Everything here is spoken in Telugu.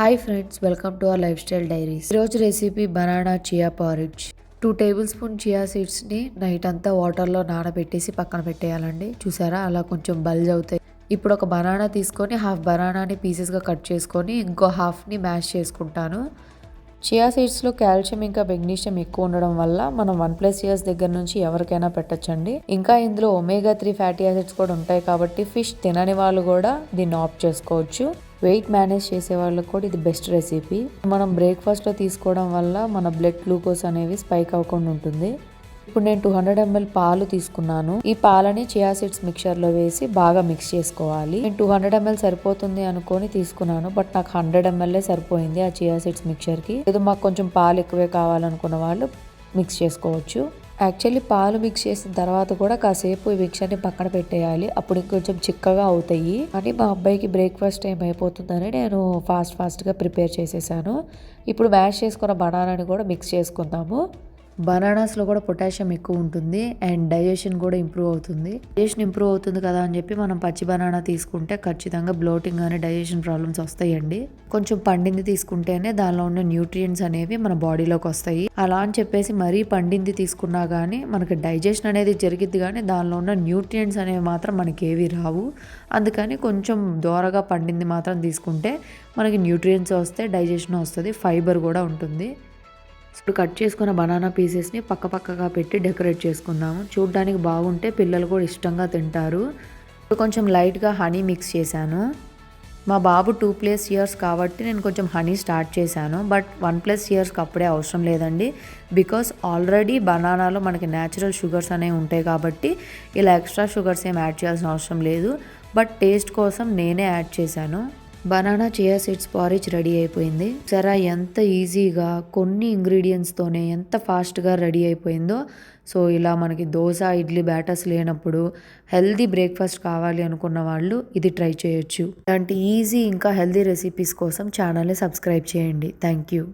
Hi friends, welcome to our lifestyle diaries. ఈరోజు recipe banana chia porridge. 2 tablespoon chia సీడ్స్ని నైట్ అంతా వాటర్లో నానబెట్టేసి పక్కన పెట్టేయాలండి. చూసారా, అలా కొంచెం బల్జ్ అవుతాయి. ఇప్పుడు ఒక బనానా తీసుకొని హాఫ్ బనానాని పీసెస్గా కట్ చేసుకొని ఇంకో హాఫ్ని మ్యాష్ చేసుకుంటాను. చియా సీడ్స్లో కాల్షియం ఇంకా మెగ్నీషియం ఎక్కువ ఉండడం వల్ల మనం 1+ ఇయర్స్ దగ్గర నుంచి ఎవరికైనా పెట్టచ్చండి. ఇంకా ఇందులో omega-3 ఫ్యాటీ యాసిడ్స్ కూడా ఉంటాయి కాబట్టి ఫిష్ తినని వాళ్ళు కూడా దీన్ని ఆప్ట్ చేసుకోవచ్చు. వెయిట్ మేనేజ్ చేసే వాళ్ళకి కూడా ఇది బెస్ట్ రెసిపీ. మనం బ్రేక్ఫాస్ట్లో తీసుకోవడం వల్ల మన బ్లడ్ గ్లూకోజ్ అనేవి స్పైక్ అవ్వకుండా ఉంటుంది. ఇప్పుడు నేను 200 ml పాలు తీసుకున్నాను. ఈ పాలని చియా సీడ్స్ మిక్చర్లో వేసి బాగా మిక్స్ చేసుకోవాలి. నేను 200 ml సరిపోతుంది అనుకొని తీసుకున్నాను, బట్ నాకు 100 ml సరిపోయింది ఆ చియా సీడ్స్ మిక్చర్కి. ఏదో మాకు కొంచెం పాలు ఎక్కువే కావాలనుకున్న వాళ్ళు మిక్స్ చేసుకోవచ్చు. యాక్చువల్లీ పాలు మిక్స్ చేసిన తర్వాత కూడా కాసేపు ఈ మిక్చర్ని పక్కన పెట్టేయాలి, అప్పుడు ఇంకొంచెం చిక్కగా అవుతాయి. అని మా అబ్బాయికి బ్రేక్ఫాస్ట్ టైం అయిపోతుందని నేను ఫాస్ట్గా ప్రిపేర్ చేసేసాను. ఇప్పుడు మ్యాష్ చేసుకున్న బనానాని కూడా మిక్స్ చేసుకుందాము. బనానాస్లో కూడా పొటాషియం ఎక్కువ ఉంటుంది అండ్ డైజెషన్ కూడా ఇంప్రూవ్ అవుతుంది. డైజెషన్ ఇంప్రూవ్ అవుతుంది కదా అని చెప్పి మనం పచ్చి బనానా తీసుకుంటే ఖచ్చితంగా బ్లోటింగ్ కానీ డైజెషన్ ప్రాబ్లమ్స్ వస్తాయండి. కొంచెం పండింది తీసుకుంటేనే దానిలో ఉన్న న్యూట్రియంట్స్ అనేవి మన బాడీలోకి వస్తాయి. అలా అని చెప్పేసి మరీ పండింది తీసుకున్నా కానీ మనకి డైజెషన్ అనేది జరిగిద్ది, కానీ దానిలో ఉన్న న్యూట్రియంట్స్ అనేవి మాత్రం మనకి ఏవి రావు. అందుకని కొంచెం దోరగా పండింది మాత్రం తీసుకుంటే మనకి న్యూట్రియంట్స్ వస్తాయి, డైజెషన్ వస్తుంది, ఫైబర్ కూడా ఉంటుంది. ఇప్పుడు కట్ చేసుకున్న బనానా పీసెస్ని పక్కగా పెట్టి డెకరేట్ చేసుకుందాము. చూడ్డానికి బాగుంటే పిల్లలు కూడా ఇష్టంగా తింటారు. ఇప్పుడు కొంచెం లైట్గా హనీ మిక్స్ చేశాను. మా బాబు 2+ ఇయర్స్ కాబట్టి నేను కొంచెం హనీ స్టార్ట్ చేశాను, బట్ 1+ ఇయర్స్కి అప్పుడే అవసరం లేదండి. బికాస్ ఆల్రెడీ బనానాలో మనకి న్యాచురల్ షుగర్స్ అనేవి ఉంటాయి కాబట్టి ఇలా ఎక్స్ట్రా షుగర్స్ ఏం యాడ్ చేయాల్సిన అవసరం లేదు. బట్ టేస్ట్ కోసం నేనే యాడ్ చేశాను. బనానా చియా సీడ్స్ పారిజ్ రెడీ అయిపోయింది. సరే, ఎంత ఈజీగా కొన్ని ఇంగ్రీడియంట్స్తోనే ఎంత ఫాస్ట్గా రెడీ అయిపోయిందో. సో ఇలా మనకి దోశ, ఇడ్లీ బ్యాటర్స్ లేనప్పుడు హెల్దీ బ్రేక్ఫాస్ట్ కావాలి అనుకున్న వాళ్ళు ఇది ట్రై చేయొచ్చు. ఇలాంటి ఈజీ ఇంకా హెల్దీ రెసిపీస్ కోసం ఛానల్ని సబ్స్క్రైబ్ చేయండి. Thank you.